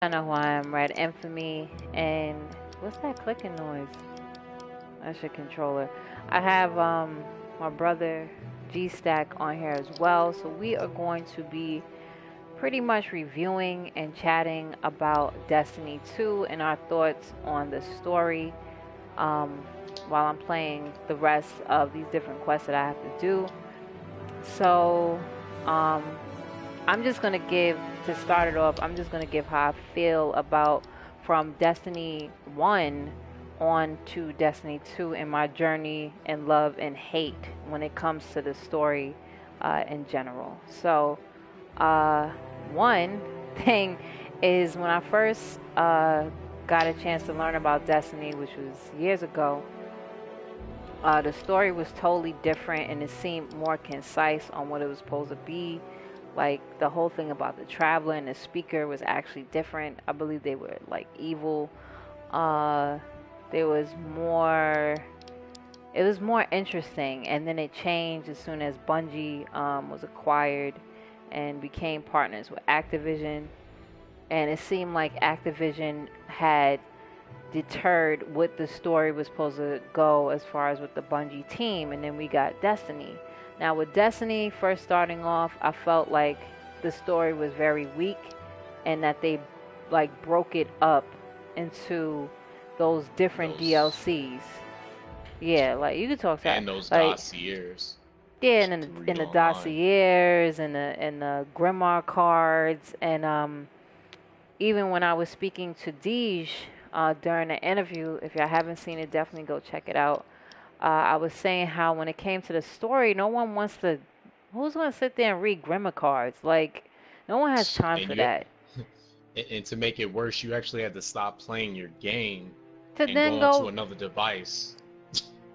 I know who I am, REDinFamy, and what's that clicking noise? That's your controller. I have my brother G Stack on here as well, so we are going to be pretty much reviewing and chatting about Destiny 2 and our thoughts on the story um, while I'm playing the rest of these different quests that I have to do. So, um, I'm just gonna give to start it off. I'm just gonna give how I feel about from Destiny 1 on to Destiny 2 in my journey and love and hate when it comes to the story in general. So, uh, one thing is when I first got a chance to learn about Destiny, which was years ago. The story was totally different and it seemed more concise on what it was supposed to be. Like the whole thing about the traveler and the speaker was actually different. I believe they were like evil. Uh, there was more. It was more interesting, and then it changed as soon as Bungie was acquired and became partners with Activision. And it seemed like Activision had deterred what the story was supposed to go as far as with the Bungie team, and then we got Destiny. Now with Destiny first starting off, I felt like the story was very weak and that they like broke it up into those different DLCs. Yeah, like you could talk to And those like dossiers yeah, and to in read the online. dossiers and the grimoire cards and even when I was speaking to Deej during the interview, if y'all haven't seen it, definitely go check it out. I was saying how when it came to the story, no one wants to. Who's going to sit there and read grimoire cards? Like, no one has time And for you that. and to make it worse, you actually had to stop playing your game To and go then onto go another device.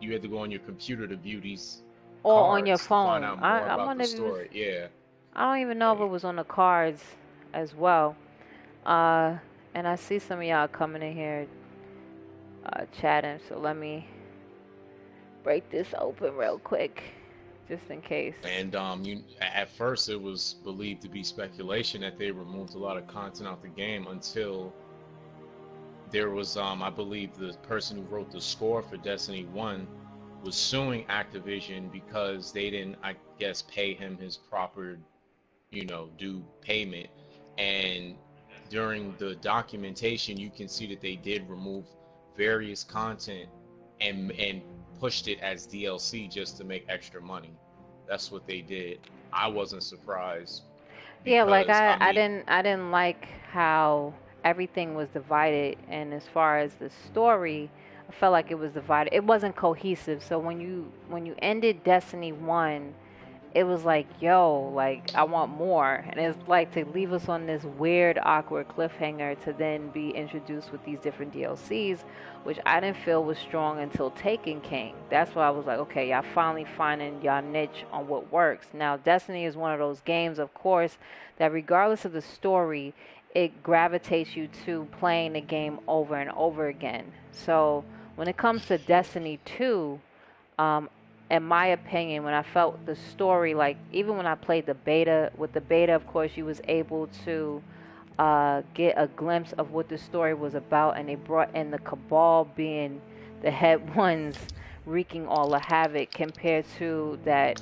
You had to go on your computer to view these all on your cards to find phone. out I, more I about the wonder if it was. story. Yeah. I don't even know if it Like, was on the cards as well. Uh, and I see some of y'all coming in here chatting, so let me break this open real quick, just in case. and you at first it was believed to be speculation that they removed a lot of content out the game until there was I believe the person who wrote the score for Destiny 1 was suing Activision because they didn't, I guess, pay him his proper, due payment. And during the documentation, you can see that they did remove various content and pushed it as DLC just to make extra money. That's what they did. I wasn't surprised Yeah, like because I mean, I didn't like how everything was divided, and as far as the story, I felt like it was divided. It wasn't cohesive. So when you ended Destiny 1, it was like, yo, like I want more. And it's like to leave us on this weird, awkward cliffhanger to then be introduced with these different DLCs, which I didn't feel was strong until Taken came. That's why I was like, okay, y'all finally finding y'all niche on what works. Now, Destiny is one of those games, of course, that regardless of the story, it gravitates you to playing the game over and over again. So when it comes to Destiny 2, um, in my opinion, when I felt the story, like even when I played the beta, with the beta, of course, you was able to get a glimpse of what the story was about, and they brought in the Cabal being the head ones wreaking all the havoc compared to that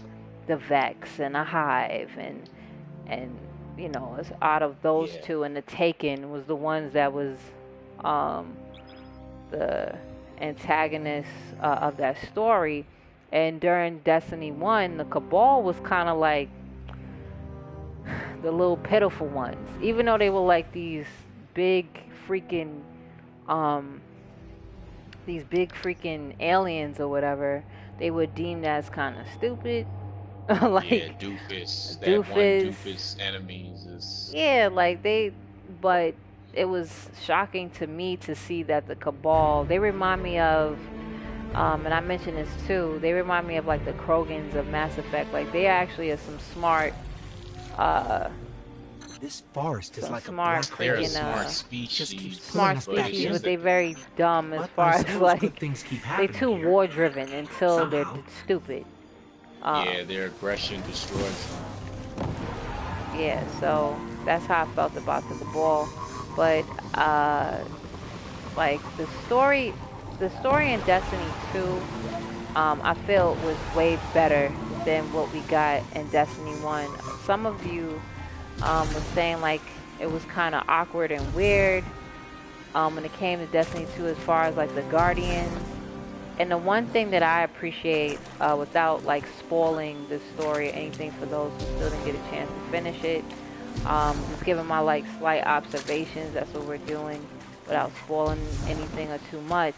the Vex and the Hive and you know, it's out of those yeah, two, and the Taken was the ones that was um, the antagonist of that story. And during Destiny 1, the Cabal was kind of like the little pitiful ones. Even though they were like big freaking, um, these big freaking aliens or whatever, they were deemed as kind of stupid. yeah, Like, Doofus, that one doofus. Doofus enemies is, Yeah, like but it was shocking to me to see that the Cabal, they remind me of and I mentioned this too. They remind me of like the Krogans of Mass Effect. Like they actually are uh, This forest is some like a smart black they're a hole. freaking, smart Just keeps species, pulling smart us but back it's species, in. just but that, they very dumb as But I far as suppose good like things keep they happening too here. war driven until they're Somehow. stupid. Um, yeah, their aggression destroys them. yeah, so that's how I felt about the Cabal. but like the story in Destiny 2, I feel was way better than what we got in Destiny 1. Some of you was saying like it was kind of awkward and weird when it came to Destiny 2 as far as like the Guardians. And the one thing that I appreciate, without like spoiling the story or anything for those who still didn't get a chance to finish it, just giving my like slight observations, that's what we're doing without spoiling anything or too much,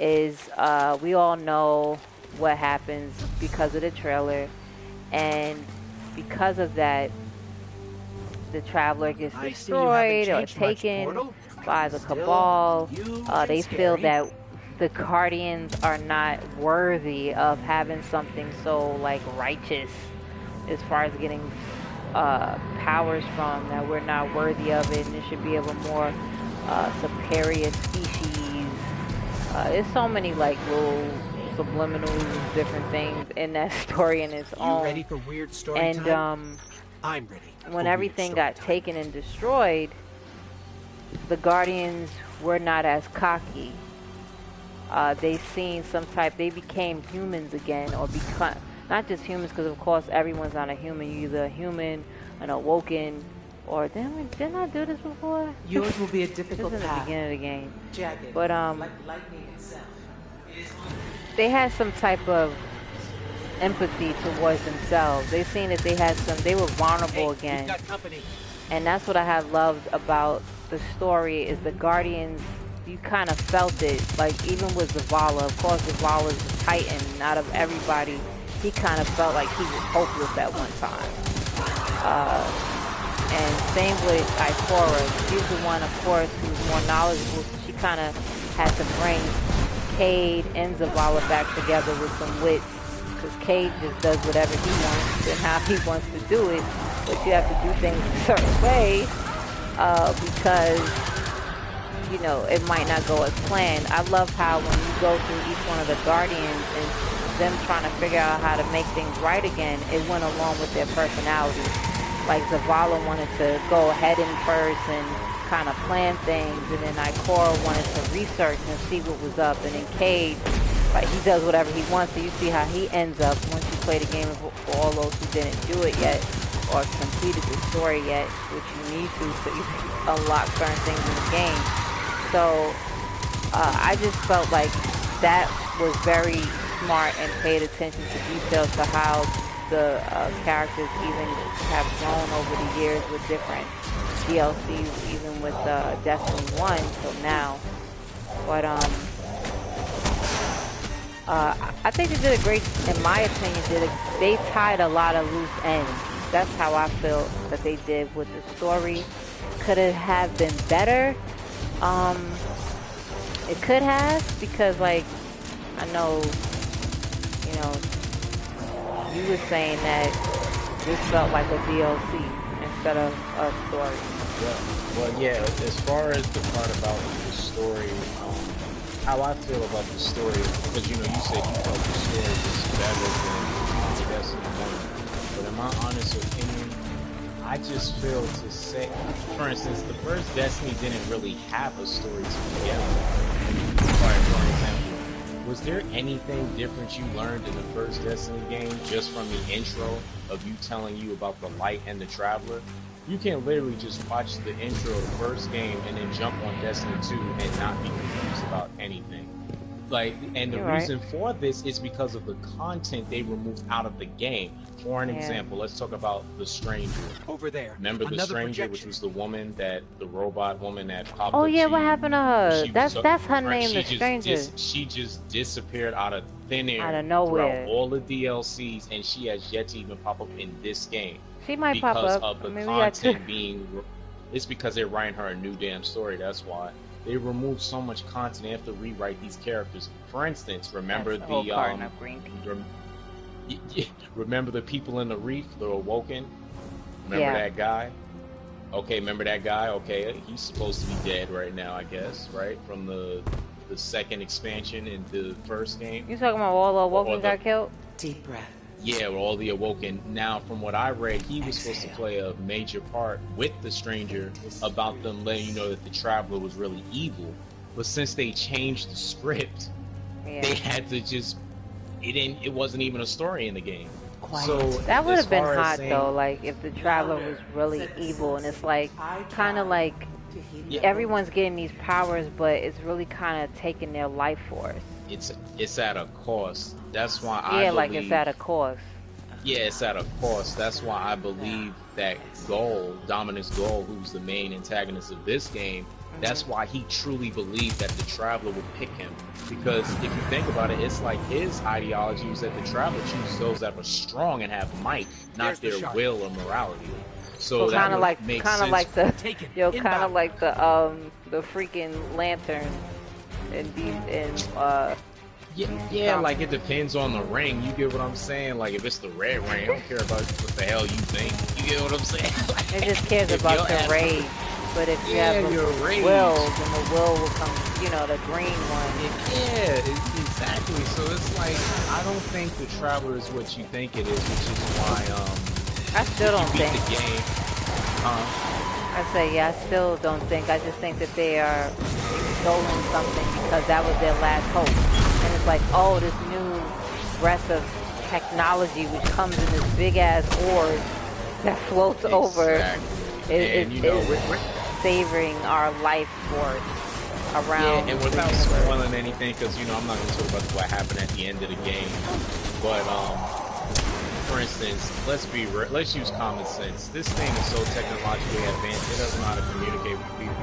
is we all know what happens because of the trailer, and because of that, the Traveler gets destroyed or taken by the Cabal. They feel that the Guardians are not worthy of having something so like righteous as far as getting powers from, that we're not worthy of it, and it should be of a more superior species. There's so many like little subliminals, different things in that story in its own. You ready for weird story and time? I'm ready. When everything got taken and destroyed, the Guardians were not as cocky. They became humans again, or become not just humans, because of course everyone's not a human. You're either a human, an awoken, or didn't I do this before? Yours will be a difficult this is in the path. beginning of the game. Jagged, But like lightning itself. they had some type of empathy towards themselves. They seen that they were vulnerable again. Got company. And that's what I have loved about the story, is the Guardians, you kind of felt it, like even with Zavala. Of course, Zavala's the Titan, and out of everybody, he kind of felt like he was hopeless at one time. And same with Ikora. She's the one, of course, who's more knowledgeable, so she kind of had to bring Cade and Zavala back together with some wits, because Cade just does whatever he wants and how he wants to do it, but you have to do things a certain way, because you know, it might not go as planned. I love how when you go through each one of the Guardians and them trying to figure out how to make things right again, it went along with their personality. Like Zavala wanted to go ahead in first and kind of plan things, and then Ikora wanted to research and see what was up, and then Cade, like, he does whatever he wants, so you see how he ends up once you play the game. For all those who didn't do it yet or completed the story yet, which you need to, so you can unlock certain things in the game. So I just felt like that was very smart and paid attention to details to how the characters even have grown over the years with different DLCs, even with Destiny 1 till now. But I think they did a great, in my opinion, they tied a lot of loose ends. That's how I feel that they did with the story. Could it have been better? It could have, because like, I know, you know, you were saying that this felt like a DLC instead of a story. Yeah. Well, yeah, as far as the part about the story, how I feel about the story, because, you know, you said you felt the story was better than Destiny 1, but in my honest opinion, I just feel to say, for instance, the first Destiny didn't really have a story to begin with. For example, was there anything different you learned in the first Destiny game just from the intro of you telling you about the Light and the Traveler? You can literally just watch the intro of the first game and then jump on Destiny 2 and not be confused about anything. Like, and the reason for this is because of the content they removed out of the game. For an example, let's talk about the Stranger. Over there. Remember the Stranger, which was the woman the robot woman that popped up. Oh yeah, what happened to her? That's her name, the Stranger. She just disappeared out of thin air, out of nowhere, throughout all the DLCs, and she has yet to even pop up in this game. She might pop up because of the content being. It's because they're writing her a new damn story. That's why. They removed so much content. They have to rewrite these characters. For instance, remember remember the people in the reef, the Awoken? Remember that guy? Okay, remember that guy? Okay, he's supposed to be dead right now, I guess, right? From the second expansion in the first game. You talking about all the Awoken got killed? Deep breath. Yeah, with all the Awoken. Now, from what I read, he was supposed to play a major part with the stranger about them letting you know that the Traveler was really evil. But since they changed the script, they had to just it wasn't even a story in the game. So that would have been hot saying, though, like if the Traveler was really evil, and it's like kind of like everyone's getting these powers, but it's really kind of taking their life force. It's at a cost. That's why I believe. Like it's at a cost. Yeah, it's at a cost. That's why I believe that Dominus Goal, who's the main antagonist of this game, that's why he truly believed that the Traveler would pick him. Because if you think about it, it's like his ideology was that the Traveler chooses those that are strong and have might, not their will or morality. So kind of like the freaking lantern and yeah, like it depends on the ring. You get what I'm saying? Like if it's the red ring, I don't care about what the hell you think. You get what I'm saying? Like, it just cares about the rage. But if you have your will, then the will will come, the green one. Yeah, exactly. So it's like, I don't think the Traveler is what you think it is, which is why, I still don't think. The game. I say, yeah, I still don't think. I just think that they are extolling something because that was their last hope. And it's like, oh, this new breath of technology which comes in this big-ass orb that floats over. It's savoring our life force around. Yeah, and without spoiling anything, because I'm not going to talk about what happened at the end of the game. But for instance, let's use common sense. This thing is so technologically advanced, it doesn't know how to communicate with people.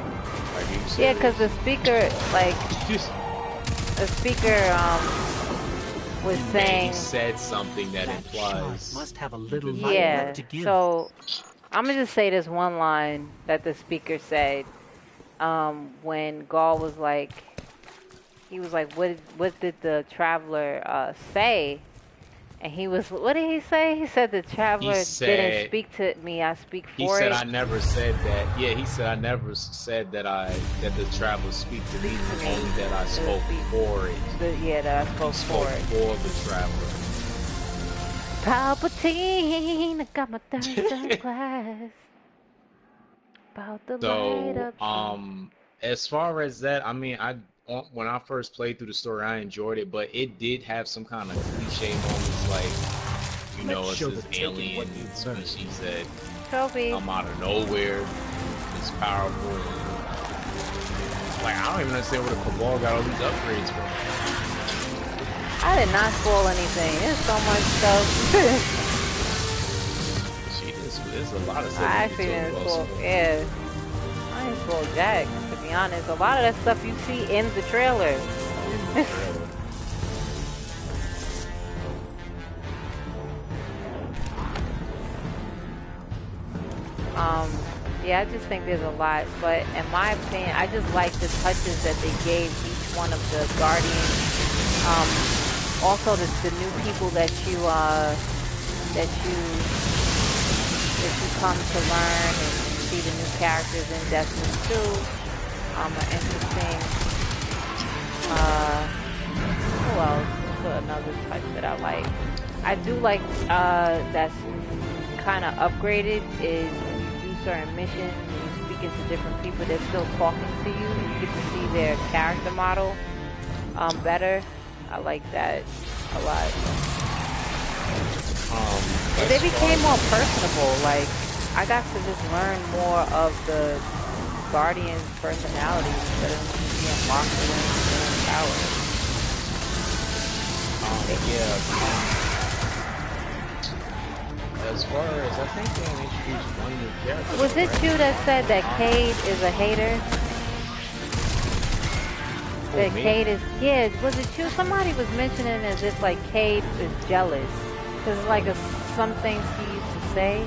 Like you said, yeah, because the speaker, was saying he said something that implies must have a little light to give. So I'm gonna just say this one line that the speaker said when Gaul was like, what did the Traveler say? And he was, what did he say? He said the Traveler didn't speak to me, I speak for it. He said I never said that. Yeah, he said I never said that the Traveler speak to me, only that I spoke for it. That I spoke for it. For the Traveler. Palpatine, I got my third sunglass. About the light up. As far as that, I mean, when I first played through the story, I enjoyed it, but it did have some kind of cliche moments, like, it's this alien species that come out of nowhere, it's powerful. Like, I don't even understand where the Cabal got all these upgrades from. I did not spoil anything. There's so much stuff. There's a lot of stuff. I actually didn't spoil. Yeah. I didn't spoil Jack, to be honest. A lot of that stuff you see in the trailer. Yeah, I just think there's a lot, but in my opinion, I just like the touches that they gave each one of the Guardians. Also, the new people that you come to learn and see the new characters in Destiny 2 are interesting. Who else? What's another touch that I like? I do like that's kind of upgraded is certain missions and you're speaking to different people, they're still talking to you. You get to see their character model better. I like that a lot. And they became more personable. Like, I got to just learn more of the Guardian's personality instead of being locked in their power. As far as, I think they introduced one new character. Was it you that said that Cade is a hater? That Cade is, yeah, was it you? Somebody was mentioning as if like Cade is jealous. Because like some things he used to say,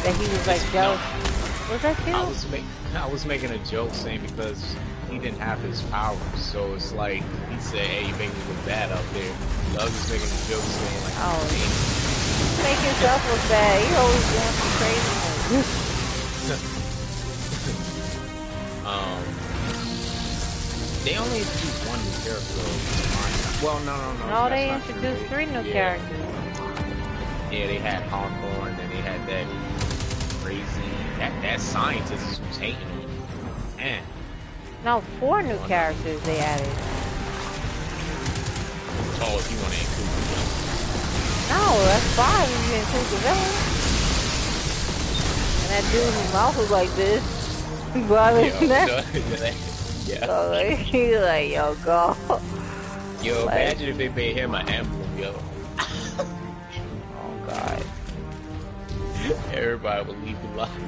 that he was like jealous. Was that you? I was making a joke saying because he didn't have his powers, so it's like he said, hey, you make me look bad out there. I was just making a joke saying like, make yourself look bad. You always doing some craziness. They only introduced one new character. Well, no. No, they introduced 3 new characters. Yeah, they had Hawthorne, and they had that crazy that scientist who's hating on you. Man. No, 4 new characters they added. Oh, if you want to include the villain. No, that's 5 if you include the villain. And that dude whose mouth was like this. Yeah. So like, he's like, yo, go. Yo, like, imagine if they made him an emblem, yo. Oh god. Everybody would leave the line.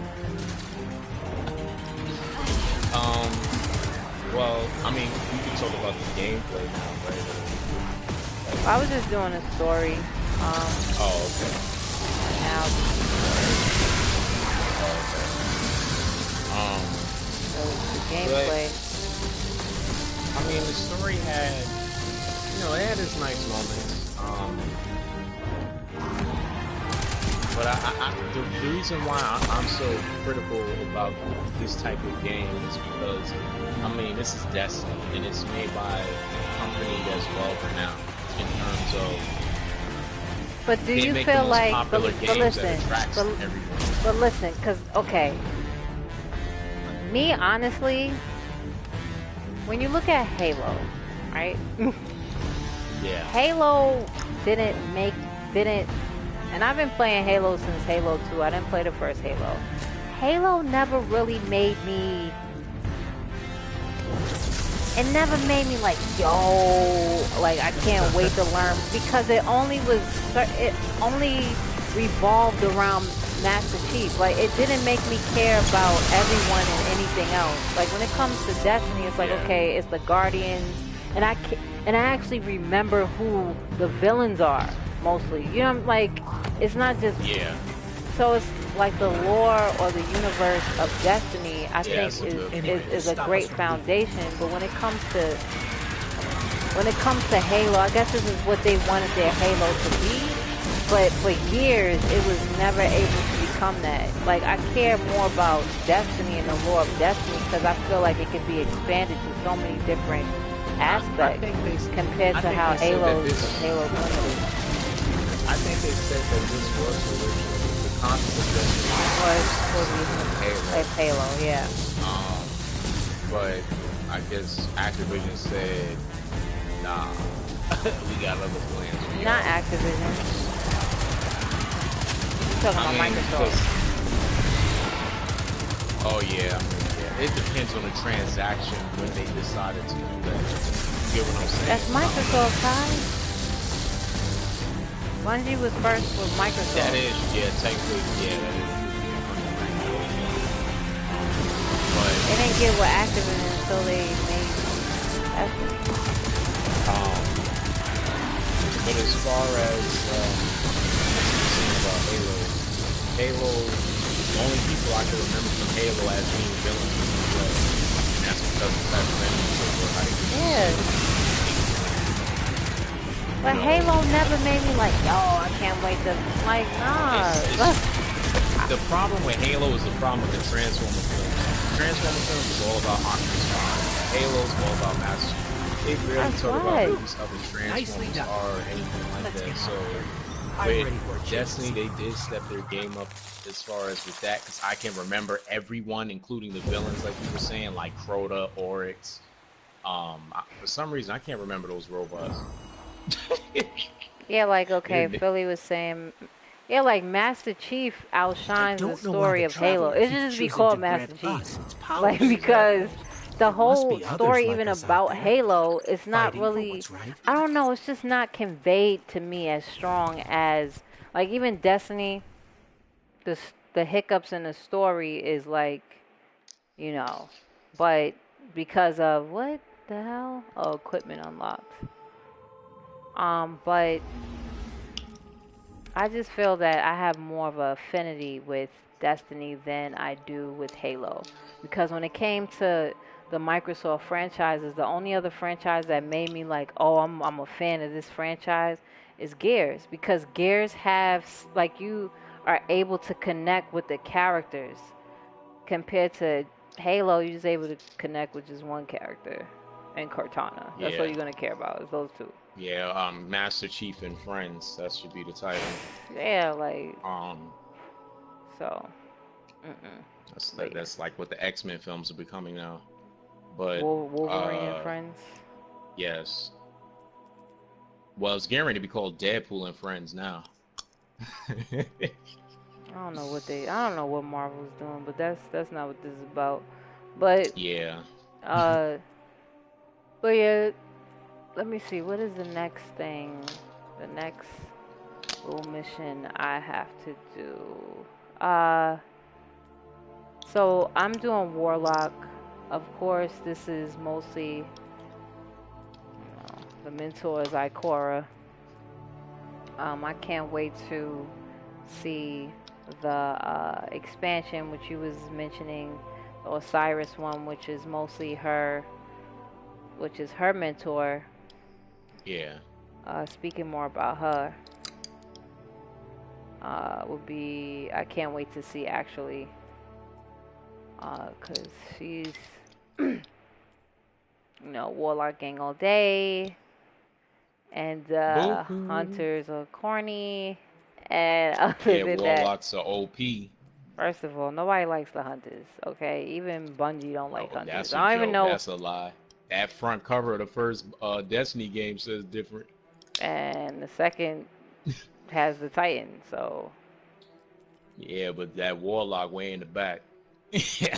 Well, I mean, we can talk about the gameplay now, right? I was just doing a story. Oh, okay. Now. So the gameplay. But, I mean, the story had, you know, it had its nice moments. But the reason why I'm so critical about this type of game is because, I mean, this is Destiny, and it's made by a company that's well renowned in terms of. But do you feel like, but listen, because okay, me honestly, when you look at Halo, right? Yeah. Halo didn't, and I've been playing Halo since Halo 2. I didn't play the first Halo. Halo never really made me, it never made me like, yo, like I can't wait to learn, because it only revolved around Master Chief. Like, it didn't make me care about everyone and anything else. Like, when it comes to Destiny, it's like, okay, it's the Guardians, and I actually remember who the villains are, mostly. You know, like, it's not just... Yeah. So it's like the lore or the universe of Destiny, I think is a great foundation. But when it comes to Halo, I guess this is what they wanted their Halo to be. But for years, it was never able to become that. Like, I care more about Destiny and the lore of Destiny because I feel like it can be expanded to so many different aspects compared to how Halo's limited. I think they said that this was originally the concept of Destiny was Halo, yeah. But I guess Activision said, nah, we got other plans. Not Activision. You're talking about Microsoft. Oh yeah, it depends on the transaction when they decided to do that. You get what I'm saying? That's Microsoft, Ty. Bungie was first with Microsoft. That is, technically, that is. But they didn't get with Activision until they made Destiny. But as far as about Halo, the only people I can remember from Halo as being villains was and that's because of that But Halo never made me like, yo, I can't wait to, like, nah. The problem with Halo is the problem with the Transformer films. Transformer films is all about Optimus Prime. Halo's all about Master Chief. They barely talk about movies how the Transformers are or anything like that. So with Destiny, they did step their game up as far as with that, because I can remember everyone, including the villains, like you were saying, like Crota, Oryx. For some reason, I can't remember those robots. Yeah, like, okay, Philly was saying, yeah, like, Master Chief outshines the story of Halo. It should just be called Master Chief. Like, because the whole story even about Halo is not really, I don't know, it's just not conveyed to me as strong as, like, even Destiny, the hiccups in the story is like, you know, but because of, what the hell? Oh, equipment unlocked. But I just feel that I have more of an affinity with Destiny than I do with Halo. Because when it came to the Microsoft franchises, the only other franchise that made me like, oh, I'm a fan of this franchise is Gears. Because Gears have, like, you are able to connect with the characters. Compared to Halo, you're just able to connect with just one character. And Cortana. That's all you're going to care about, is those two. Yeah, Master Chief and Friends. That should be the title. Yeah, like Um, so. But that's like what the X-Men films are becoming now. But Wolverine and Friends. yes. Well, it's getting ready to be called Deadpool and Friends now. I don't know what Marvel's doing, but that's not what this is about. But Yeah. but yeah, let me see. What is the next thing? The next little mission I have to do. So I'm doing Warlock. Of course, this is mostly, the mentor is Ikora. I can't wait to see the expansion, which you was mentioning, the Osiris one, which is mostly her, which is her mentor. Yeah. Speaking more about her, would be, I can't wait to see actually, cause she's, Warlock gang all day, and hunters are corny, and other than that, Warlocks are OP. first of all, nobody likes the hunters. Okay, even Bungie don't like hunters. That's I don't even know. That's a lie. That front cover of the first Destiny game says different. And the second has the Titan, so. Yeah, but that Warlock way in the back. Yeah.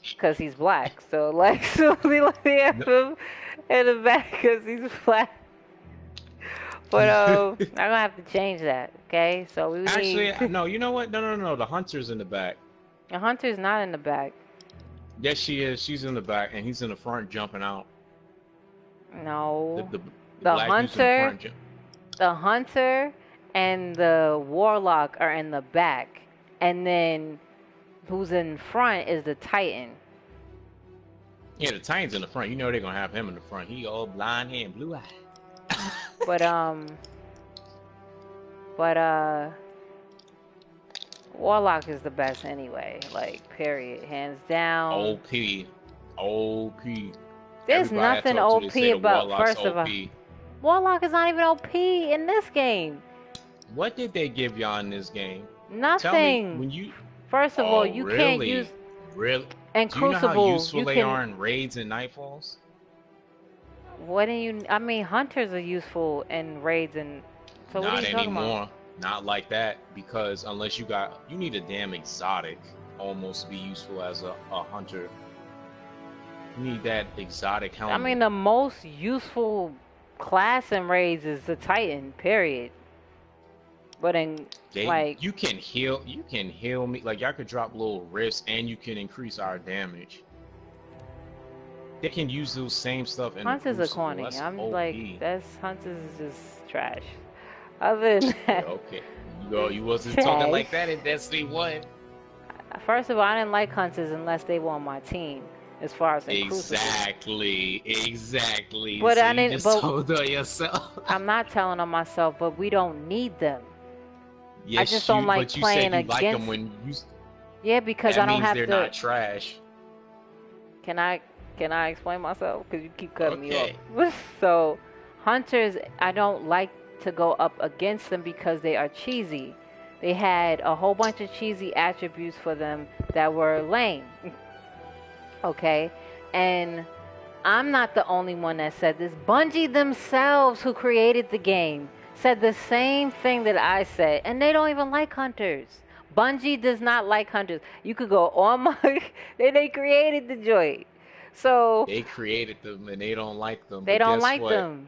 Because he's black, so like, so they have him in the back because he's black. But I'm gonna have to change that. Okay, so we actually need... no. You know what? No. The hunter's in the back. The hunter's not in the back. Yes, she is. She's in the back, and he's in the front jumping out. No. The hunter. The hunter and the warlock are in the back, and then who's in front is the Titan. Yeah, the Titan's in the front. You know they're gonna have him in the front. He all blonde hair and blue eye. But Warlock is the best anyway. Like, period, hands down. OP. There's nothing OP about. First of all, Warlock is not even OP in this game. What did they give y'all in this game? Nothing. Tell me when you. First of all, you can't use. Really? And do you Crucible, know how useful they are in raids and nightfalls? What do you? I mean, hunters are useful in raids and. So not what are you talking anymore. About? Not like that, because unless you need a damn exotic almost to be useful as a hunter. You need that exotic helmet. I mean, the most useful class in raids is the Titan. Period. But in like you can heal me. Like y'all could drop little rifts and you can increase our damage. They can use those same stuff in Hunters are corny. That's I'm OP. like, Hunters is just trash. Other than that, okay, you wasn't talking like that in Destiny 1. First of all, I didn't like Hunters unless they were on my team. As far as exactly. But so I didn't. You just told on yourself. I'm not telling on myself, but we don't need them. Yes, I just don't like playing you against. Like them when you... Yeah, because I don't have they're to. They're not trash. Can I explain myself? Because you keep cutting me off. So, hunters, I don't like to go up against them because they are cheesy. They had a whole bunch of cheesy attributes for them that were lame. Okay, and I'm not the only one that said this. Bungie themselves, who created the game, said the same thing that I said, and they don't even like hunters. Bungie does not like hunters. You could go on my... they created the joint. So... They created them, and they don't like them. They don't like them.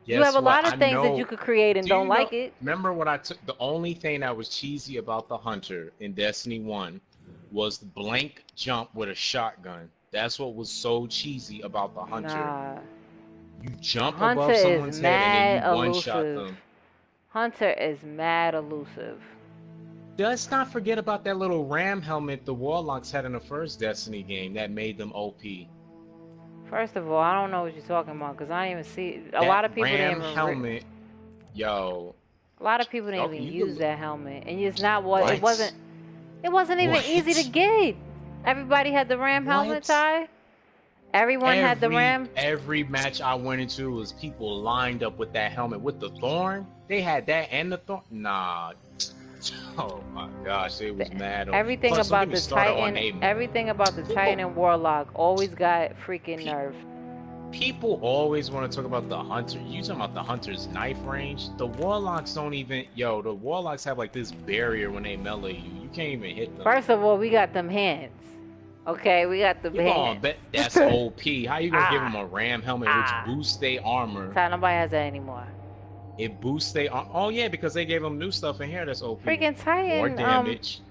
You have a lot of things that you could create and don't like it. Remember what I took... The only thing that was cheesy about the hunter in Destiny 1 was the blank jump with a shotgun. That's what was so cheesy about the hunter. Nah. You jump above someone's head and then you one-shot them. Hunter is mad elusive. Let's not forget about that little ram helmet the Warlocks had in the first Destiny game that made them OP. First of all, I don't know what you're talking about because I didn't even see... A lot of people didn't even... helmet, yo. A lot of people didn't even use that helmet. And it's not what... It wasn't even easy to get. Everybody had the ram helmet, Ty. Everyone had the ram? Every match I went into was people lined up with that helmet with the thorn. They had that and the thorn. Nah. Oh my gosh, it was mad. Everything Plus, about the Titan, everything about the Titan and Warlock always got freaking nerfed. People always want to talk about the Hunter. You talking about the Hunter's knife range? The Warlocks don't even... Yo, the Warlocks have like this barrier when they melee you. You can't even hit them. First of all, we got them hands. Okay, we got the hands. Bet that's OP. How you gonna give them a ram helmet which boosts their armor? Nobody has that anymore. It boosts their armor. Oh yeah, because they gave them new stuff in here that's OP. Freaking Titan. More damage.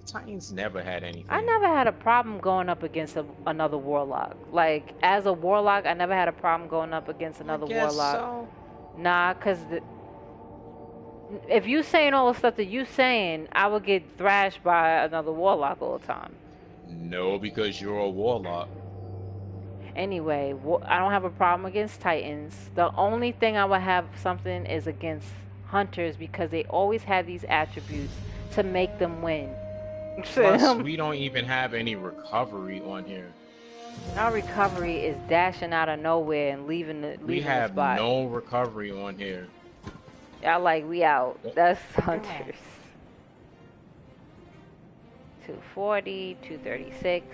The Titans never had anything. I never had a problem going up against another Warlock. Like, as a Warlock, I never had a problem going up against another Warlock. So. Nah, because if you saying all the stuff that you saying, I would get thrashed by another Warlock all the time. No, because you're a Warlock. Anyway, I don't have a problem against Titans. The only thing I would have something is against Hunters, because they always have these attributes to make them win. Plus, we don't even have any recovery on here. Our recovery is dashing out of nowhere and leaving the spot. We have no recovery on here. Y'all like, we out. That's Hunters. 240, 236.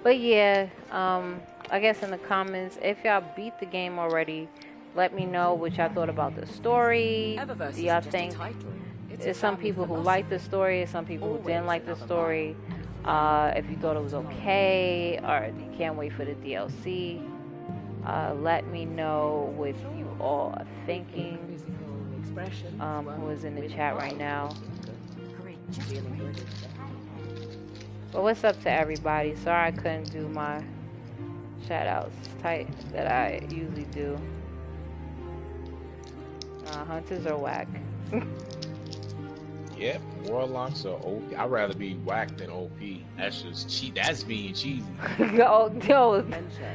But yeah, I guess in the comments, if y'all beat the game already, let me know what y'all thought about the story. Do y'all think there's some people who like the story, and some people who didn't like the story? If you thought it was okay, or you can't wait for the DLC, let me know what you all are thinking. Who is in the chat right now? But what's up to everybody? Sorry I couldn't do my shout outs tight that I usually do. Hunters are whack. Yep, Warlocks are OP. I'd rather be whack than OP. That's just cheap. That's being cheesy. Yo,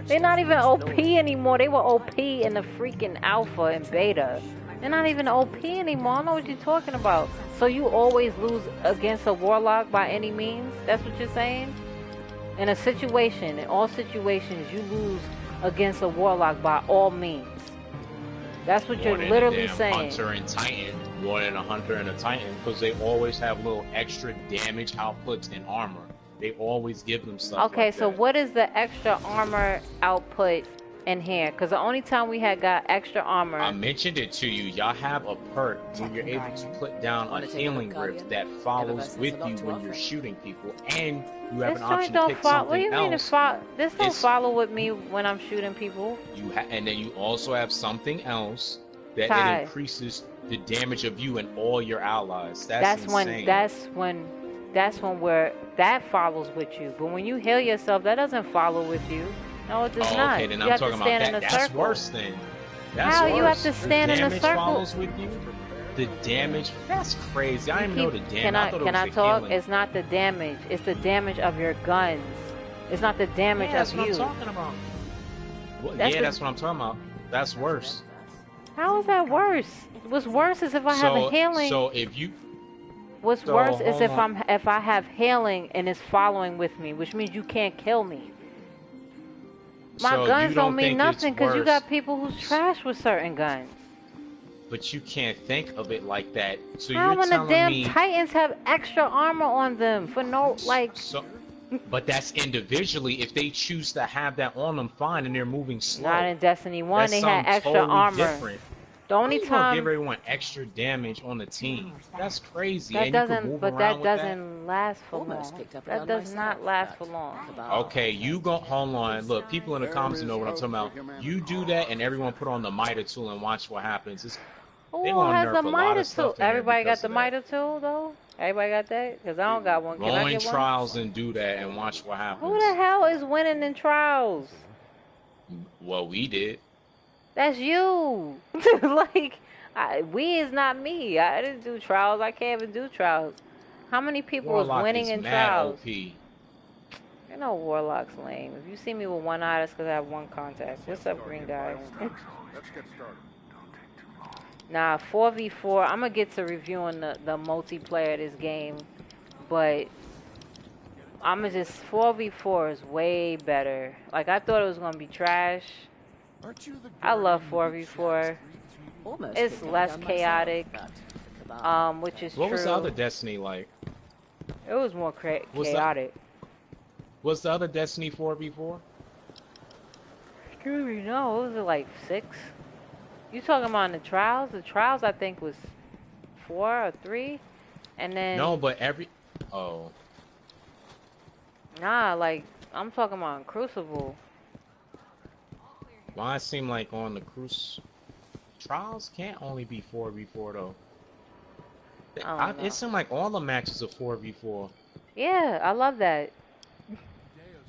they're not even OP anymore. They were OP in the freaking alpha and beta. They're not even OP anymore. I don't know what you're talking about. So you always lose against a Warlock by any means? That's what you're saying? In a situation, in all situations, you lose against a Warlock by all means. That's what you're literally saying. Hunter and Titan, more than a Hunter and a Titan, because they always have little extra damage outputs and armor. They always give them stuff. Okay, like so that. what is the extra armor output in here? Because the only time we had got extra armor, I mentioned it to you. Y'all have a perk where you're able to put down a healing grip that follows with you when you're shooting people, and you have an option to pick something else. What do you mean this don't follow with me when I'm shooting people? And then you also have something else that it increases the damage of you and all your allies. That's insane. That's when that follows with you. But when you heal yourself, that doesn't follow with you. No, it does not. Okay, then you I'm have talking to stand about in that. a That's circle. worse then. That's How worse. you have to stand in a circle? Follows with you. The damage. That's crazy. I didn't know the damage. Can I talk? It's not the damage. It's the damage of your guns. It's not the damage of you. That's what I'm talking about. Well, that's what I'm talking about. That's worse. How is that worse? What's worse is if I have a healing. So if you. What's worse is if I have healing and it's following with me, which means you can't kill me. My guns don't mean nothing because you got people who's trash with certain guns. But you can't think of it like that. So how you're telling me the damn Titans have extra armor on them for no like? But that's individually. If they choose to have that on them, fine, and they're moving slow. Not in Destiny 1, they had extra armor. Different. The only time give everyone extra damage on the team. That's crazy. That doesn't last for long. That does not last for long. Okay, you go. Hold on. Look, people in the comments know what I'm talking about. You do that, and everyone put on the MITA tool and watch what happens. Who has the MITA tool? Everybody got the MITA tool though. Everybody got that? Because I don't got one. Can I get one? Trials and do that and watch what happens. Who the hell is winning in trials? Well, we did. That's you. Like, we is not me. I didn't do trials. I can't even do trials. How many people was winning in trials? OP. You know Warlock's lame. If you see me with one eye, that's because I have one contact. What's up, green guys? Let's get started. Nah, 4v4. I'm going to get to reviewing the multiplayer of this game. But I'ma just 4v4 is way better. Like I thought it was gonna be trash. I love 4v4. Almost It's picked up less a gun chaotic, myself, but the cabal. which is What true. was the other Destiny like? It was more chaotic. Was the other Destiny 4v4? Excuse me, no, what was it like 6? You talking about the trials? The trials I think was 4 or 3, and then No, but oh. Nah, like I'm talking about Crucible. Mine seemed like on the trials can't only be 4v4 though. It seemed like all the matches are 4v4. Yeah, I love that.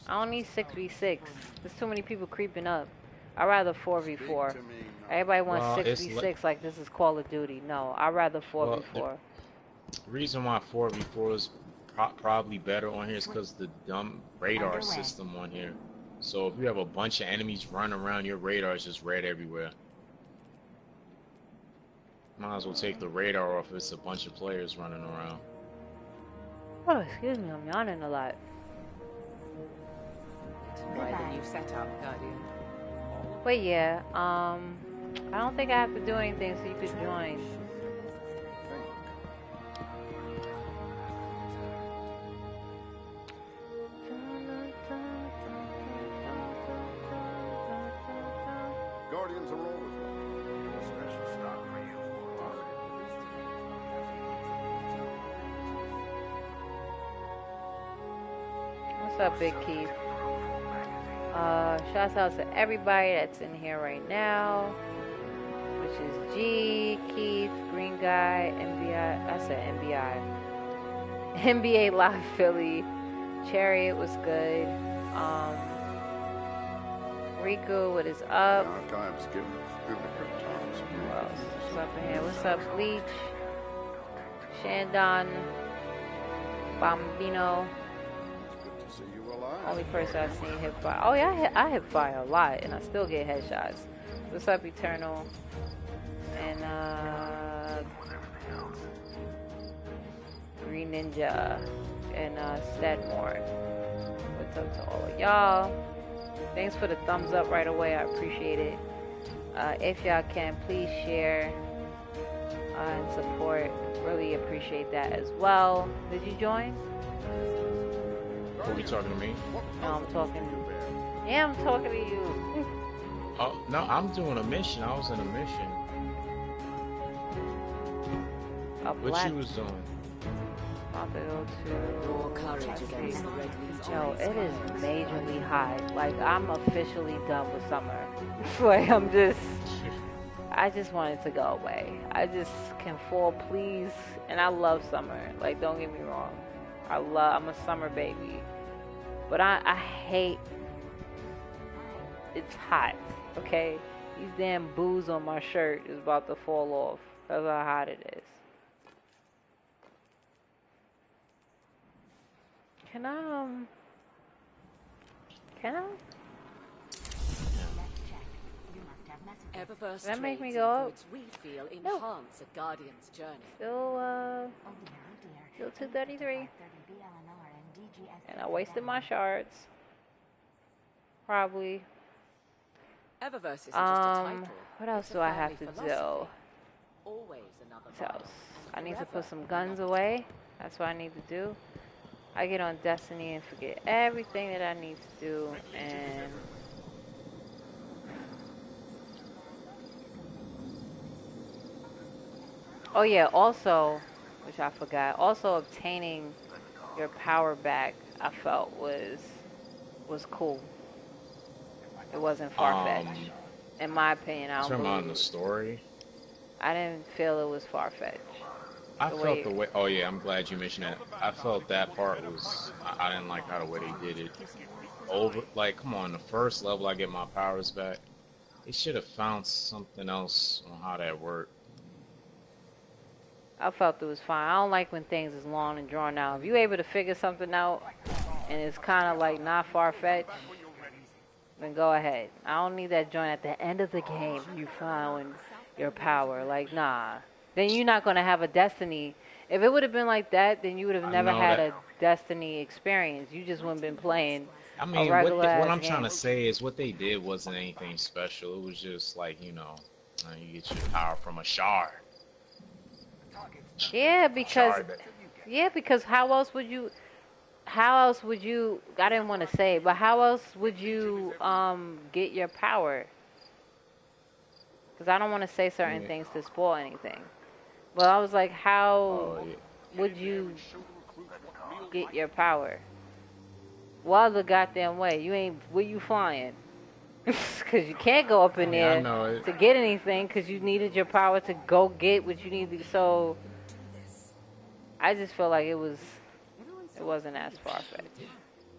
I don't need 6v6. There's too many people creeping up. I'd rather 4v4. Everybody wants 6v6 like this is Call of Duty. No, I'd rather 4v4. Well, the reason why 4v4 is probably better on here is because the dumb radar system on here. So if you have a bunch of enemies running around, your radar is just red everywhere. Might as well take the radar off if it's a bunch of players running around. Oh, excuse me, I'm yawning a lot. Try the new setup, Guardian. But yeah, I don't think I have to do anything so you could join. Guardians are always welcome. A special stock for you. What's up, Big Keith? Shouts out to everybody that's in here right now, which is G, Keith, Green Guy, NBI. I said NBI. NBA Live Philly, Chariot was good. Riku, what is up? Times give me good times. Who else? What's up in here? What's up, Bleach? Shandon, Bambino. Good to see you alive. Only person I've seen hit fire. Oh yeah, I hit fire a lot, and I still get headshots. What's up, Eternal? And Green Ninja and Steadmore. What's up to all of y'all? Thanks for the thumbs up right away. I appreciate it. If y'all can, please share and support. Really appreciate that as well. Did you join? Are you talking to me? No, I'm talking. Yeah, I'm talking to you. Oh, no, I'm doing a mission. I was in a mission. What you was doing? About to go to. More courage against the Red Legion. Yo, it is majorly hot. Like, I'm officially done with summer. Like, I just want it to go away. I just can fall, please. And I love summer. Like, don't get me wrong. I'm a summer baby. But I hate, it's hot, okay? These damn booze on my shirt is about to fall off. That's how hot it is. Can I? Eververse That make me trades go in up? goods we feel No. enhance a Guardian's journey. Still 233. And I wasted my shards. Probably. Eververse isn't just a title. What else it's do a I have family to philosophy. do? Always another What mile, else? and I need to put forever some guns another away. That's what I need to do. I get on Destiny and forget everything that I need to do, and oh yeah, also, which I forgot, also obtaining your power back, I felt was cool. It wasn't far-fetched. In my opinion, I don't Talking about in the believe. story. I didn't feel it was far-fetched. I felt the way. Oh yeah, I'm glad you mentioned that. I felt that part was. I didn't like how the way they did it. Like, come on, the first level I get my powers back. They should have found something else on how that worked. I felt it was fine. I don't like when things is long and drawn out. If you able to figure something out and it's kind of like not far-fetched, then go ahead. I don't need that joint at the end of the game. You found your power. Like, nah. Then you're not going to have a Destiny If it would have been like that, then you would have I never know had that. a Destiny experience. You just wouldn't been playing I a mean, regular what ass I'm trying game. to say is what they did wasn't anything special. It was just like, you know, you get your power from a shard. Yeah, Shard. because how else would you? How else would you? I didn't want to say, but how else would you get your power? Because I don't want to say certain Yeah. things to spoil anything. But I was like, how Oh yeah. would you get your power? Well, the goddamn way. You ain't. Where you flying? Because you can't go up in Yeah, I there know it. to get anything because you needed your power to go get what you needed. So I just feel like it wasn't as far-fetched.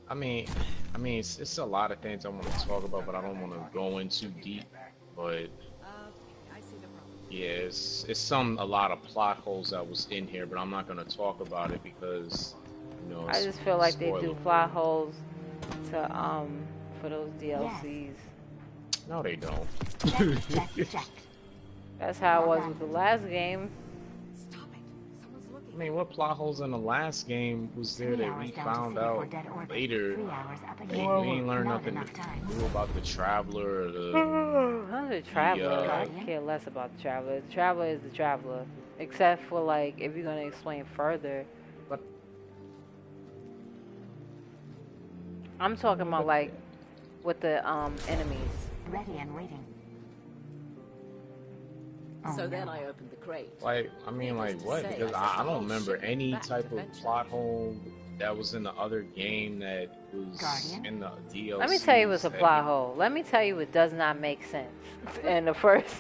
I mean, it's a lot of things I want to talk about, but I don't want to go in too deep. But yeah, it's a lot of plot holes that was in here, but I'm not gonna talk about it because, you know, I it's just feel like they do spoiler. plot holes to for those DLCs. No, they don't. That's how it was with the last game. I mean, what plot holes in the last game was there that we found out later? We ain't learned nothing new about the Traveler or The Traveler, I the, care less about the Traveler. The Traveler is the Traveler. Except for, like, if you're gonna explain further. But I'm talking about, like, with the enemies. Ready and waiting. So then I opened the crate. like, I mean, like what? Because I don't remember any type of plot hole that was in the other game that was in the DLC. Let me tell you what's a plot hole. Let me tell you what does not make sense in the first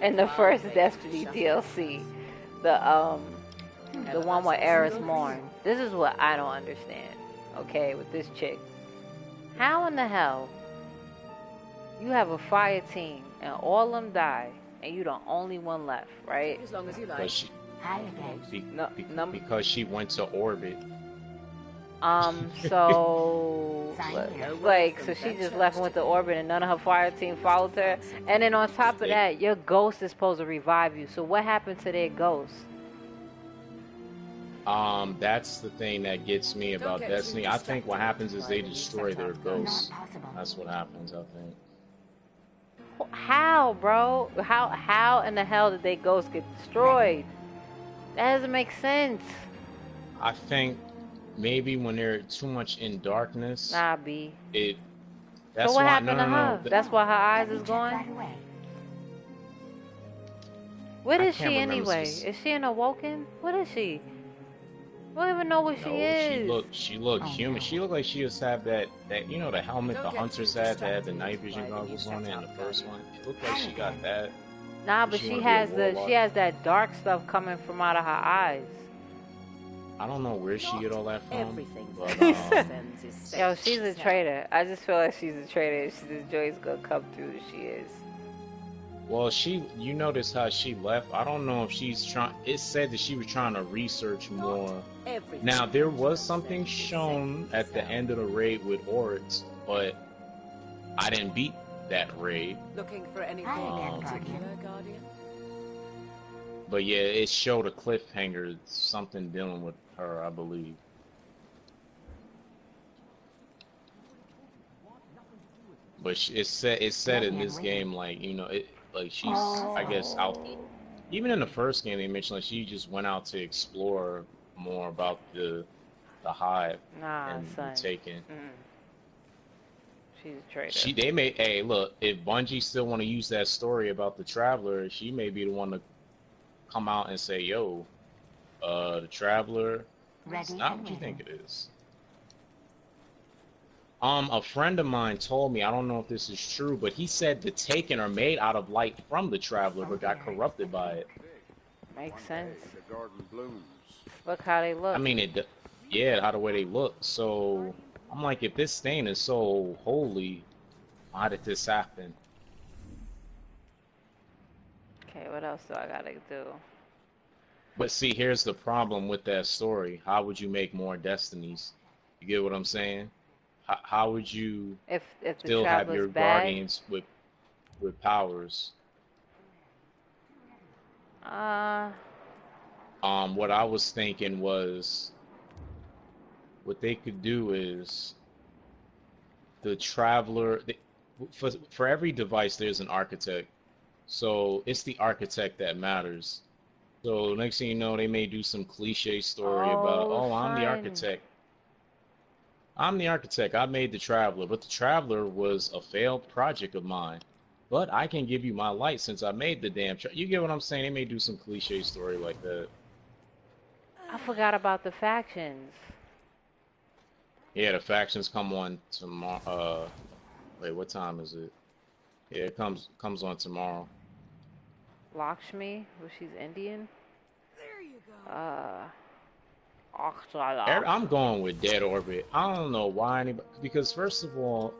Destiny DLC. The one with Eris Morn. This is what I don't understand. Okay, with this chick. How in the hell you have a fire team and all of them die and you the only one left, right? As long as you like. Because she went to orbit. So like, so she just left and went to orbit and none of her fire team followed her. And then on top of that, your ghost is supposed to revive you. So what happened to their ghost? That's the thing that gets me about Destiny. I think what happens is they destroy their ghosts. That's what happens, I think. How, bro? How in the hell did they ghosts get destroyed? That doesn't make sense. I think maybe when they're too much in darkness. Nah, B. That's so what why, happened to her? That's why her eyes is going? What is she anyway? Is she an Awoken? What is she? We don't even know what she is. She looked human. She looked like she just had that you know, the helmet the hunters had that had the night vision goggles on it in the first one. It looked like she got that. Nah, but she has that dark stuff coming from out of her eyes. I don't know where she get all that from. Everything. But, Yo, she's a traitor. I just feel like she's a traitor. This joy's gonna come through. She is. well, you notice how she left. I don't know if she's trying. It said that she was trying to research more. Now there was something shown at the end of the raid with Oryx, but I didn't beat that raid. Looking for anything particular, Guardian? But yeah, it showed a cliffhanger, something dealing with her, I believe. But it said in this game, like, you know, like she's, I guess, out. Even in the first game, they mentioned like she just went out to explore more about the hive and taken. She's a traitor. Hey, look, if Bungie still want to use that story about the Traveler, she may be the one to come out and say, yo, the Traveler, it's not what you think it is. A friend of mine told me, I don't know if this is true, but he said the Taken are made out of light from the Traveler, but got corrupted by it. Makes sense. The garden blooms. Look how they look. I mean, yeah, how the way they look. So I'm like, if this thing is so holy, how did this happen? Okay, what else do I gotta do? But see, here's the problem with that story. How would you make more Destinies? You get what I'm saying? How would you if still have your bad? Guardians with powers? What I was thinking was what they could do is the traveler. For every device, there's an architect. So it's the architect that matters. So next thing you know, they may do some cliche story about, Oh, oh, I'm the son. architect. I'm the architect. I made the Traveler, but the Traveler was a failed project of mine. But I can give you my light since I made the damn. You get what I'm saying? They may do some cliche story like that. I forgot about the factions. Yeah, the factions come on tomorrow. Wait, what time is it? Yeah, it comes on tomorrow. Lakshmi, well, she's Indian. There you go. I'm going with Dead Orbit. I don't know why anybody, because first of all,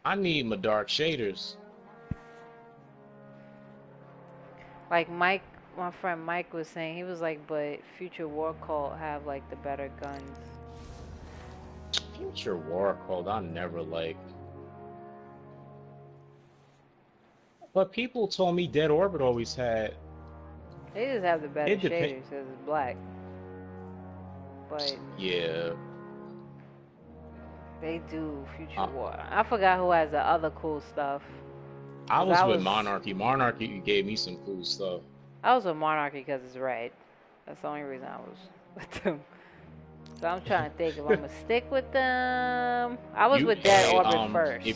I need my dark shaders. Like Mike, my friend Mike was saying, he was like, but Future War Cult have like the better guns. Future War Code, I never liked. But people told me Dead Orbit always had. They just have the better shaders because it's black. But yeah, they do Future War. I forgot who has the other cool stuff. I was with Monarchy. Monarchy gave me some cool stuff. I was with Monarchy because it's red. That's the only reason I was with them. So I'm trying to think if I'm gonna stick with them. I was with Dead Orbit first.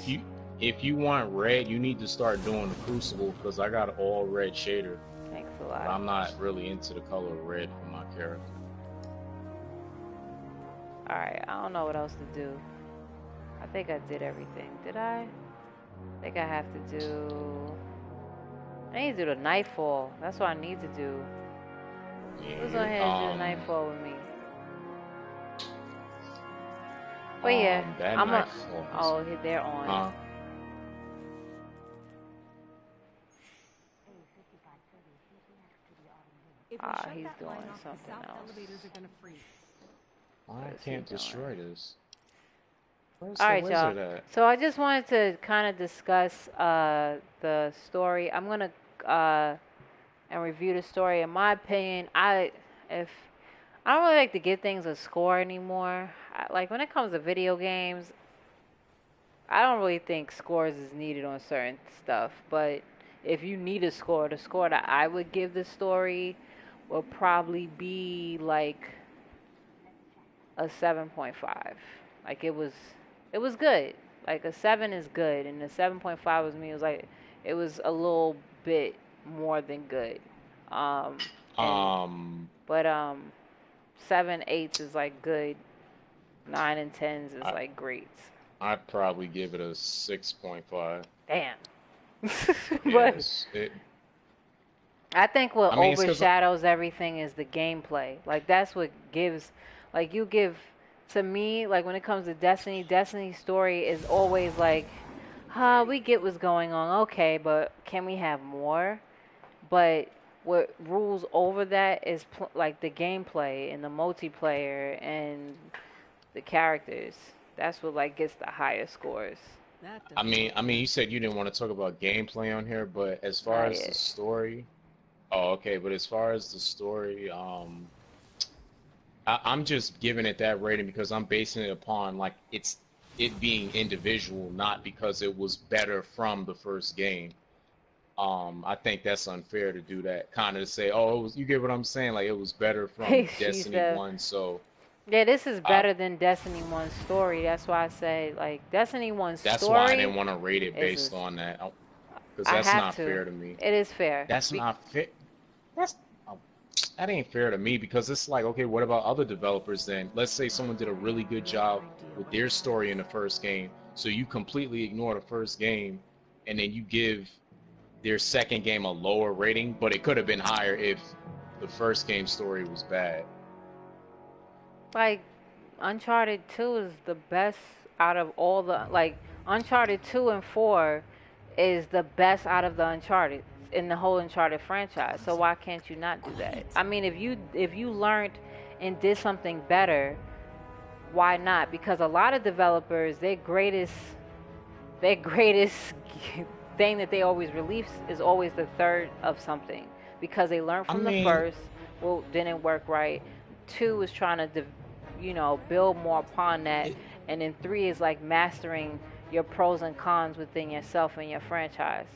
If you want red, you need to start doing the Crucible because I got all red shader. Thanks a lot. But I'm not really into the color red for my character. Alright, I don't know what else to do. I think I did everything. Did I? I think I have to do... I need to do the Nightfall. That's what I need to do. Yeah, Who's on here and do the Nightfall with me? But yeah, I'm a... Oh, they're on. He's doing something else. I can't destroy this. Alright, y'all. So I just wanted to kind of discuss the story. I'm gonna and review the story. In my opinion, I don't really like to give things a score anymore. Like when it comes to video games, I don't really think scores is needed on certain stuff. But if you need a score, the score that I would give the story will probably be like a 7.5. Like it was good. Like a 7 is good, and the 7.5 was me. It was like it was a little bit more than good. But 7, 8 is like good. 9 and 10s is like great. I'd probably give it a 6.5. Damn. But I think what overshadows everything is the gameplay. Like that's what gives, like you give, to me, like when it comes to Destiny's story is always like, we get what's going on, okay, but can we have more? But what rules over that is like the gameplay and the multiplayer and the characters. That's what like gets the highest scores. I mean, you said you didn't want to talk about gameplay on here, but as far as the story, okay. But as far as the story, I'm just giving it that rating because I'm basing it upon like it being individual, not because it was better from the first game. I think that's unfair to do that. Kind of to say, you get what I'm saying? Like it was better from Destiny 1, so. Yeah, this is better than Destiny 1's story. That's why I say, like, Destiny 1's story... That's why I didn't want to rate it based on that. Because that's not fair to me. It is fair. That's not fair. That ain't fair to me because it's like, okay, what about other developers then? Let's say someone did a really good job with their story in the first game, so you completely ignore the first game, and then you give their second game a lower rating, but it could have been higher if the first game story was bad. Like, Uncharted 2 is the best out of all the... Like, Uncharted 2 and 4 is the best out of the Uncharted in the whole Uncharted franchise. So why can't you not do that? I mean, if you learned and did something better, why not? Because a lot of developers, their greatest thing that they always release is always the third of something. because they learned from the first, well, didn't work right. 2 is trying to, you know, build more upon that, and then 3 is like mastering your pros and cons within yourself and your franchise.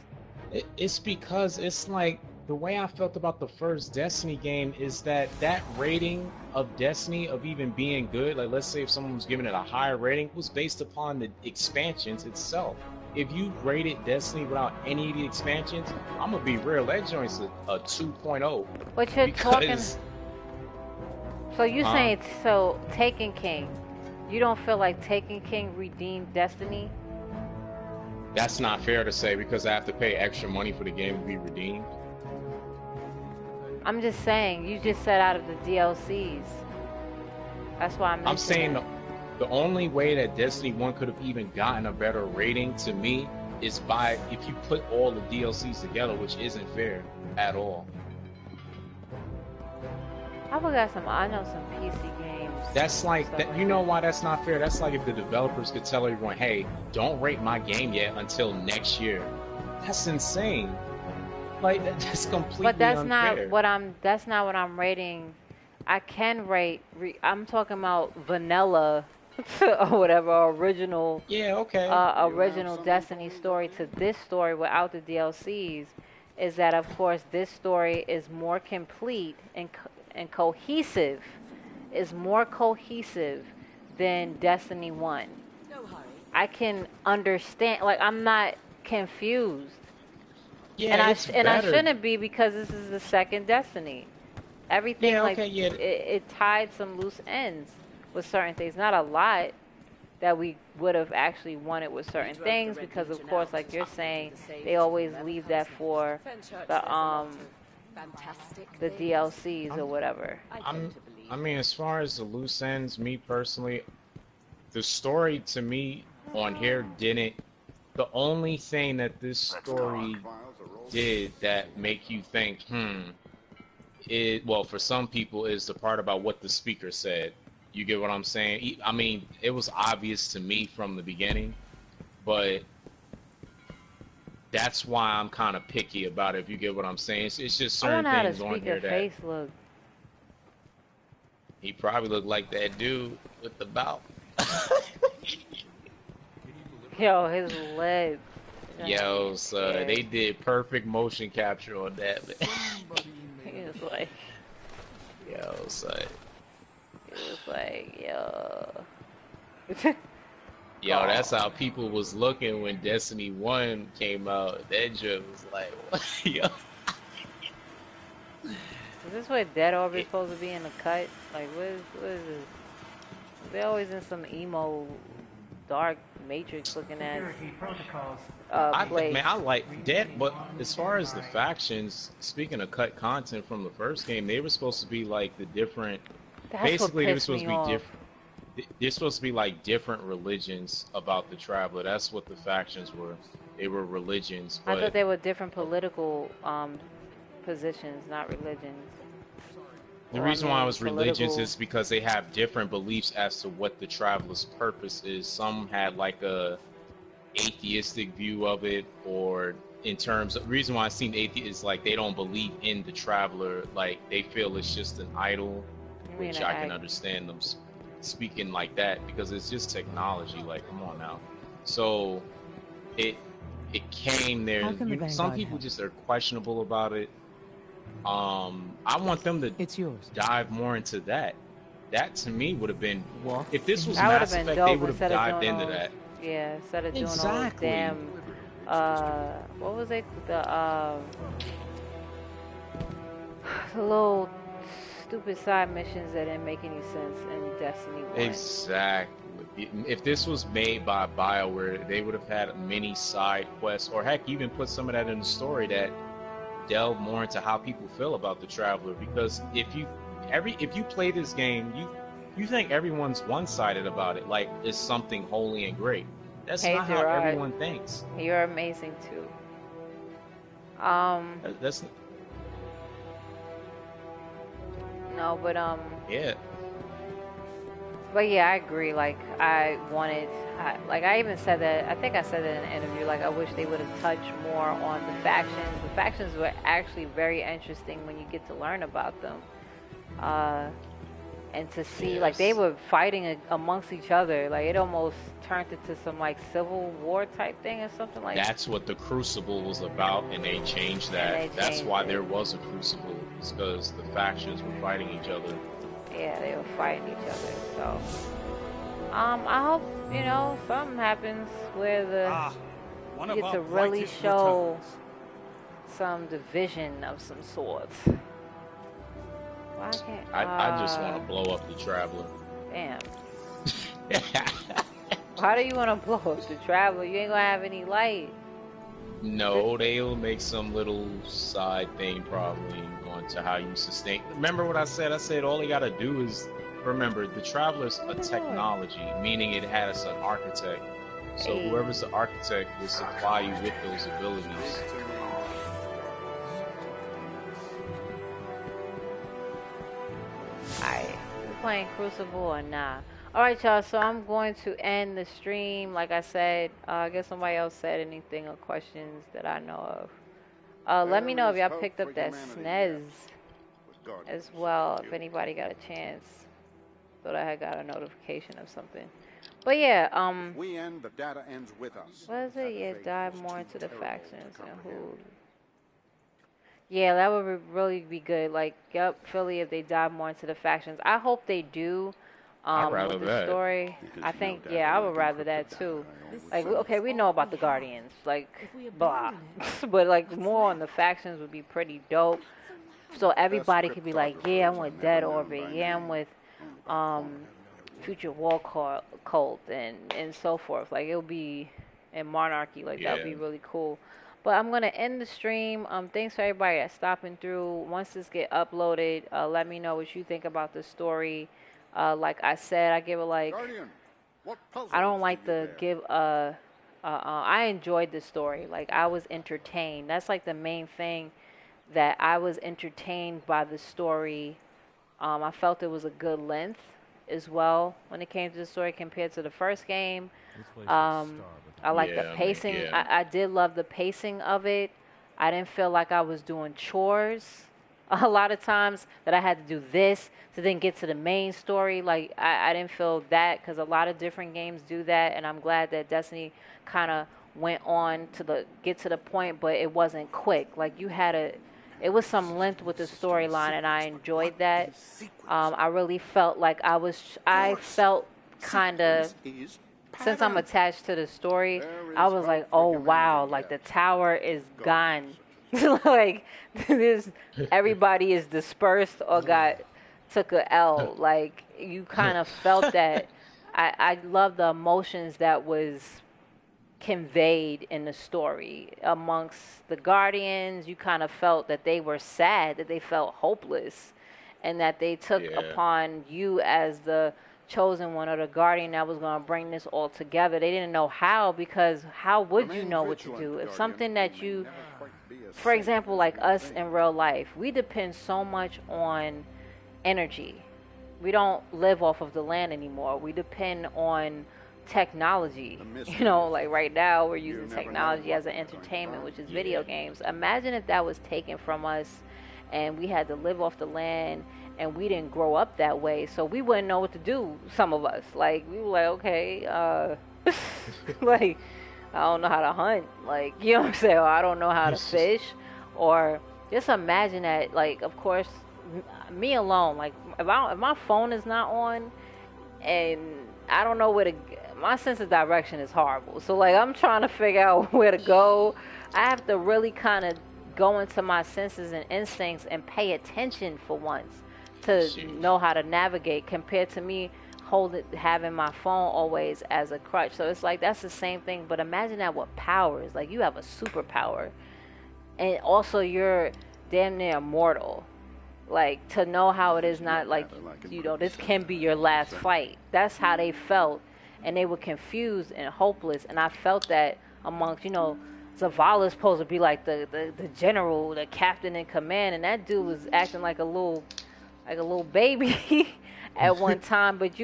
It's because it's like the way I felt about the first Destiny game is that rating of Destiny of even being good, like let's say if someone was giving it a higher rating, was based upon the expansions itself. If you rated Destiny without any of the expansions, I'm gonna be real, that joint's a 2.0. But you're talking. So you saying so Taken King? You don't feel like Taken King redeemed Destiny? That's not fair to say because I have to pay extra money for the game to be redeemed. I'm just saying, you just said out of the DLCs. That's why I'm saying the only way that Destiny 1 could have even gotten a better rating to me is by if you put all the DLCs together, which isn't fair at all. I know some PC games. That's like that. You know why that's not fair? That's like if the developers could tell everyone, "Hey, don't rate my game yet until next year." That's insane. Like that's completely But that's unfair. not what I'm. That's not what I'm rating. I can rate. I'm talking about vanilla or whatever original. Yeah. Okay. Original Destiny story to this story without the DLCs is that of course this story is more complete and cohesive. Is more cohesive than Destiny 1. No hurry. I can understand. Like I'm not confused. Yeah, and I better. shouldn't be because this is the second Destiny. Everything it tied some loose ends with certain things. Not a lot that we would have actually wanted with certain things because of course, like you're saying, they always leave that for the DLCs or whatever. I mean, as far as the loose ends, me personally, the story to me on here didn't. The only thing that this story did that make you think, well, for some people, is the part about what the speaker said. You get what I'm saying? I mean, it was obvious to me from the beginning, but that's why I'm kind of picky about it. If you get what I'm saying, it's just certain things on here that. Face look. He probably looked like that dude with the bout. Yo, his legs. Yo, so they did perfect motion capture on that. He was like, yo, son. He was like, yo. Yo, that's how people was looking when Destiny 1 came out. That joke was like, what? Yo. Is this where Dead Orb is supposed to be in the cut? Like, what is this? They're always in some emo, dark Matrix looking at place. Man, I like Dead, but as far as the factions, speaking of cut content from the first game, they were supposed to be like the different. Basically, they were supposed to be different. They're supposed to be like different religions about the Traveler. That's what the factions were. They were religions. But I thought they were different political positions, not religions. The reason why it was religions is because they have different beliefs as to what the Traveler's purpose is. Some had like a atheistic view of it, or in terms of the reason why I seen atheist is like they don't believe in the Traveler. Like they feel it's just an idol, which I can understand them speaking like that because it's just technology. Like, come on now. So it came there. Some people just are questionable about it. I want them to dive more into that. That to me would have been, if this was Mass Effect, they would have dived into that. Yeah, instead of doing all those damn, what was it? The little stupid side missions that didn't make any sense in Destiny 1. Exactly. If this was made by BioWare, they would have had many side quests, or heck, even put some of that in the story that delve more into how people feel about the Traveler. Because if you play this game, you think everyone's one-sided about it, like it's something holy and great. That's not how everyone thinks. You're amazing too. That's no, but yeah. But yeah, I agree. Like I wanted, like I even said that. I think I said that in an interview. Like I wish they would have touched more on the factions. The factions were actually very interesting when you get to learn about them, and to see like they were fighting amongst each other. Like it almost turned into some like civil war type thing or something like. That's what the Crucible was about, and they changed that. That's why there was a Crucible, because the factions were fighting each other. Yeah, they were fighting each other. So, I hope something happens where you get to really show some division of some sorts. Why can't I just want to blow up the Traveler. Damn. Why do you want to blow up the Traveler? You ain't gonna have any light. No, they'll make some little side thing probably onto how you sustain. Remember what I said? I said all they gotta do is remember the Traveler's a technology, meaning it has an architect. So whoever's the architect will supply you with those abilities. Alright, we playing Crucible or nah? Alright y'all, so I'm going to end the stream. Like I said, I guess somebody else said anything or questions that I know of. Let me know if y'all picked up that SNES as well, if anybody got a chance. Thought I had got a notification of something. But yeah, we end, the data ends with us. what is it? Yeah, dive more into the factions and who. Yeah, that would really be good. Like, yep, Philly, if they dive more into the factions. I hope they do. I'd rather with the story. I think, yeah, I would rather that too. Like, okay, we know about the Guardians, like, blah. But, like, more on the factions would be pretty dope. So everybody could be like, yeah, I'm with Dead Orbit. Yeah, I'm with Future War Cult and so forth. Like, it'll be in Monarchy. Like, that would be really cool. But I'm going to end the stream. Thanks for everybody that's stopping through. Once this get uploaded, let me know what you think about the story. Like I said, I give it like, I don't like to give I enjoyed the story. Like I was entertained. That's like the main thing, that I was entertained by the story. I felt it was a good length as well when it came to the story compared to the first game. I like the pacing. I did love the pacing of it. I didn't feel like I was doing chores a lot of times, that I had to do this to then get to the main story. Like I didn't feel that, because a lot of different games do that, and I'm glad that Destiny kind of went on to get to the point, but it wasn't quick. Like it was some length with the storyline, and I enjoyed that. I really felt like I felt kind of, since I'm attached to the story, I was like, oh wow, like the tower is gone. Like everybody is dispersed or took a L. Like you kind of felt that. I love the emotions that was conveyed in the story amongst the Guardians. You kind of felt that they were sad, that they felt hopeless, and that they took upon you as the chosen one or the Guardian that was going to bring this all together. They didn't know how, because how would you know what to do if something that you, for example, like us in real life, we depend so much on energy. We don't live off of the land anymore. We depend on technology. Like right now we're using technology as an entertainment, which is video games. Imagine if that was taken from us and we had to live off the land, and we didn't grow up that way, so we wouldn't know what to do. Some of us, like, we were like, okay, like, I don't know how to hunt, like, you know what I'm saying, or I don't know how to fish, or just imagine that, like, of course, me alone, like, if my phone is not on, and I don't know where to, my sense of direction is horrible, so, like, I'm trying to figure out where to go. I have to really kind of go into my senses and instincts and pay attention for once to know how to navigate, compared to me having my phone always as a crutch. So it's like, that's the same thing, but imagine that with powers. Like, you have a superpower, and also you're damn near immortal. Like, to know how it is not like, this can be your last fight. That's how they felt, and they were confused and hopeless, and I felt that amongst, Zavala's supposed to be like the general, the captain in command, and that dude was acting like a little baby at one time. But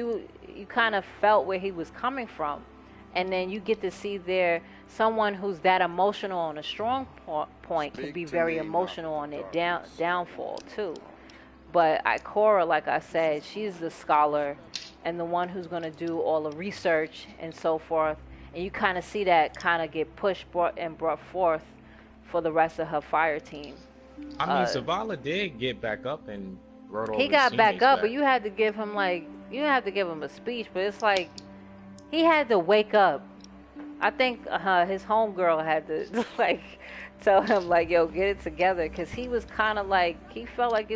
you kind of felt where he was coming from, and then you get to see there someone who's that emotional on a strong point could be very emotional on their downfall too. But Ikora, like I said, she's the scholar and the one who's going to do all the research and so forth. And you kind of see that kind of get brought forth for the rest of her fire team. I mean, Zavala did get back up and brought all he his got back teammates up, but you had to give him a speech. But it's like he had to wake up. I think his homegirl had to like tell him like, "Yo, get it together," because he was kind of like he felt like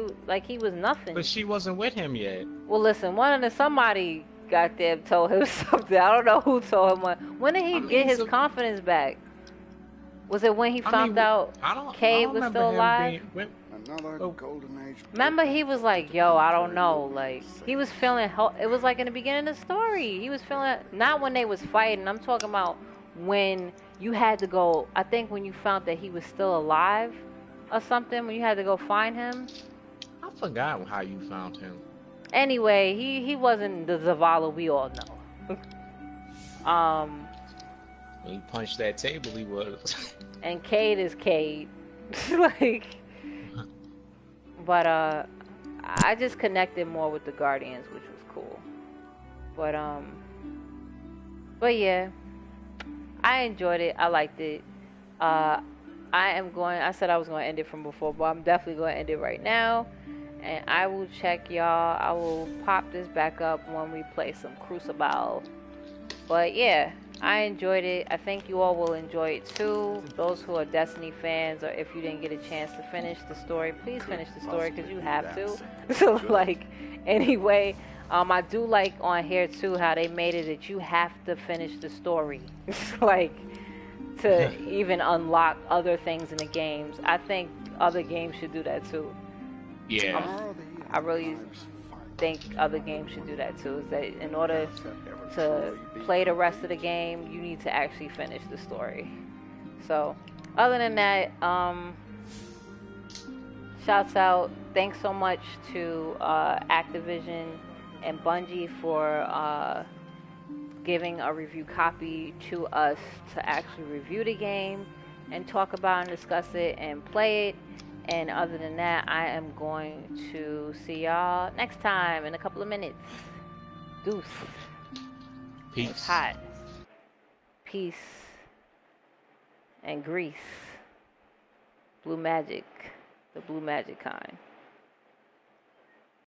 he was nothing. But she wasn't with him yet. Well, listen, somebody got there told him something. I don't know who told him. When did he get his confidence back? Was it when he found out Cade was still alive? Another golden age. Remember, he was like, "Yo, I don't know." Like he was feeling. It was like in the beginning of the story. He was feeling not when they was fighting. I'm talking about when you had to go. I think when you found that he was still alive, or something. When you had to go find him. I forgot how you found him. Anyway, he wasn't the Zavala we all know. When he punched that table, he was. And Cade is Cade, like. But I just connected more with the Guardians, which was cool. But yeah, I enjoyed it. I liked it. I said I was going to end it from before, but I'm definitely going to end it right now. And I will check y'all. I will pop this back up when we play some Crucible. But yeah, I enjoyed it. I think you all will enjoy it too. Those who are Destiny fans, or if you didn't get a chance to finish the story, please finish the story because you have to. So like, anyway, I do like on here too how they made it that you have to finish the story, like to even unlock other things in the games. I think other games should do that too. Yeah. I really think other games should do that too. Is that in order to play the rest of the game, you need to actually finish the story. So, other than that, shouts out. Thanks so much to Activision and Bungie for giving a review copy to us to actually review the game and talk about and discuss it and play it. And other than that, I am going to see y'all next time in a couple of minutes. Deuce. Peace. It's hot. Peace. And grease. Blue magic. The blue magic kind.